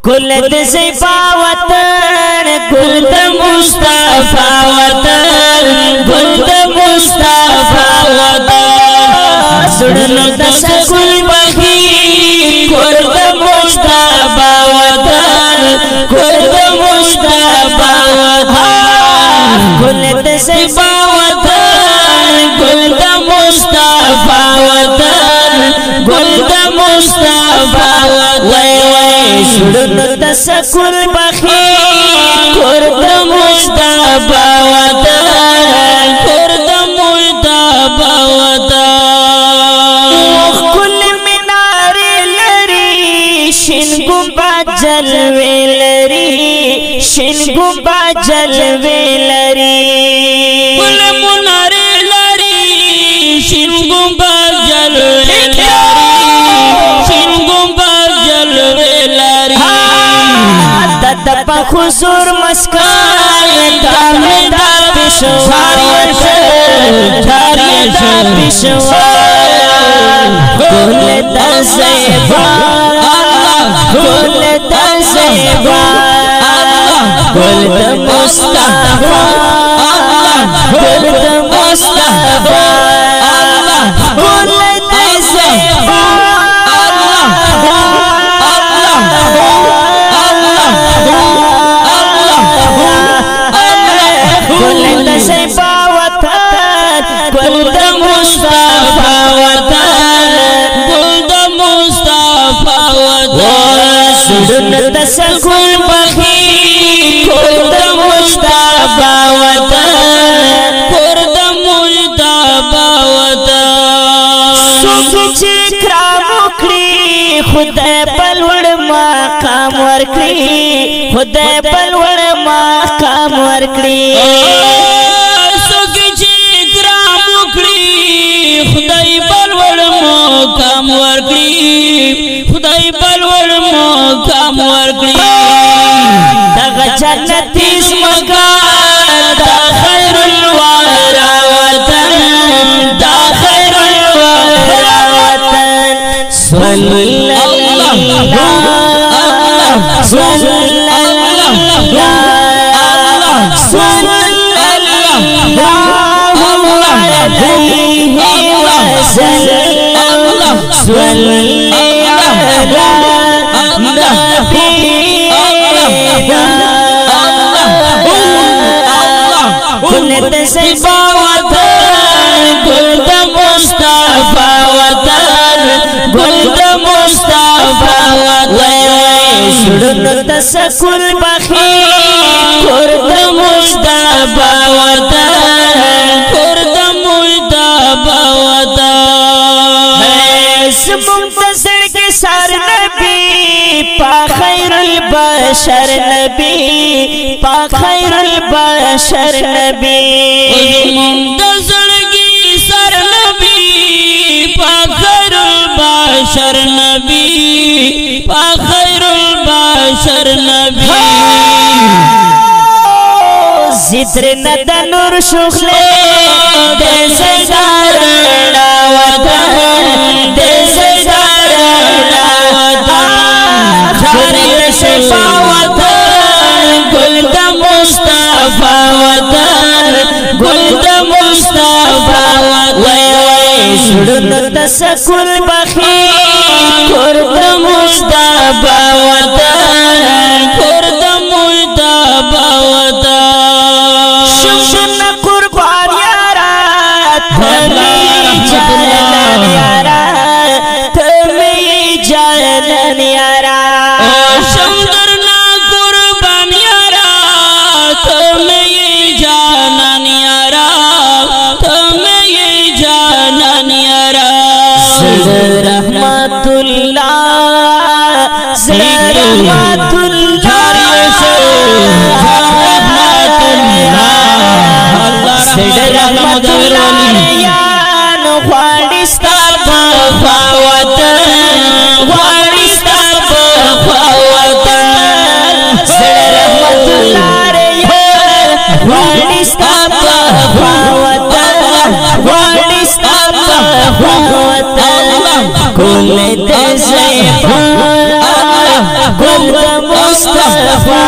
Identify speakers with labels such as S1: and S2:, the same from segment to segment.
S1: گل د زیبا وطن گل د مصطفی وطن گل د مصطفی وطن سړنو د سکول بخي گل د مصطفی وطن گل د مصطفی وطن گل د زیبا وطن گل د مصطفی وطن گل د مصطفی وطن سړنو د سکول بخي کور د مصطفی وطن کور د مصطفی وطن کل مینار لري شین گنبد جلوه لري شین گنبد جلوه لري
S2: کل مینار لري شین گنبد جلوه
S1: د حضور مسکان دا پېښور گل د زیبا گل د زیبا گل د مصطفی گل د مصطفی گل د زیبا گل د زیبا وطن گل د مصطفی وطن
S2: گل د مصطفی وطن
S1: سړنو د سکول بخي کور د مصطفی وطن
S2: کور د مصطفی وطن
S1: څوک چې کرام وکړي خدای په لوړ مقام ورکړي خدای په لوړ مقام ورکړي
S2: څوک چې کرام وکړي خدای په لوړ مقام ورکړي خدای په لوړ مقام ورکړي
S1: دغه جنتي زمکان دا خیر الورا وطن دا خیر الورا وطن صلی الله صلی گل د زیبا وطن گل د مصطفی وطن گل د مصطفی وطن سړنو د سکول بخي کور د مصطفی وطن
S2: کور د مصطفی وطن
S1: زمون د زړګي سر نبی پا خیر البشر نبی پا خیر البشر نبی
S2: زمون د زړګي سر نبی پا خیر البشر نبی پا خیر البشر نبی
S1: زدر ند نور شخله د زیدارنا وطن د زیدارنا وطن گل د شفا وطن گل د مصطفی وطن گل د مصطفی وطن سړنو د سکول بخي کور د مصطفی وطن
S2: کور د مصطفی وطن
S1: شمشن قربان یارا تمی جانن یارا تمی جانن یارا
S2: شمدرنا قربان یارا تمی جانن یارا تمی جانن یارا
S1: رحمت اللہ رحمت گل د زیبا گل د مصطفى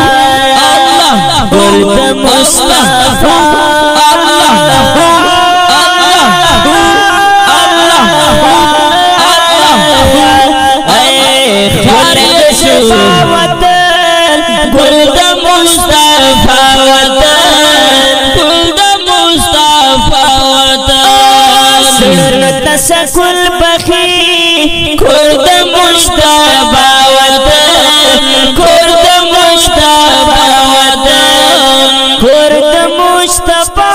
S1: گل د مصطفى سکل بخی کرد مشتبہ وطن کرد مشتبہ وطن کرد مشتبہ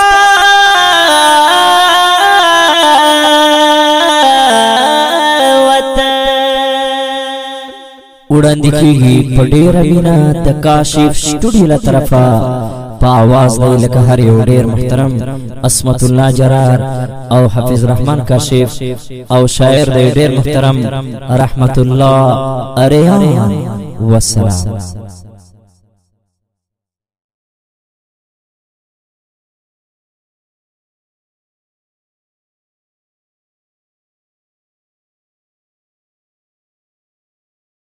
S1: وطن
S2: وړاندې کیږي په ډېره مینه د کاشف سټوډیو له طرفه په आवाज دی لکه هر یو ډېر محترم عصمت الله جرار او حافظ رحمان کاشف او شاعر دی ډېر محترم رحمت الله اریان والسلام.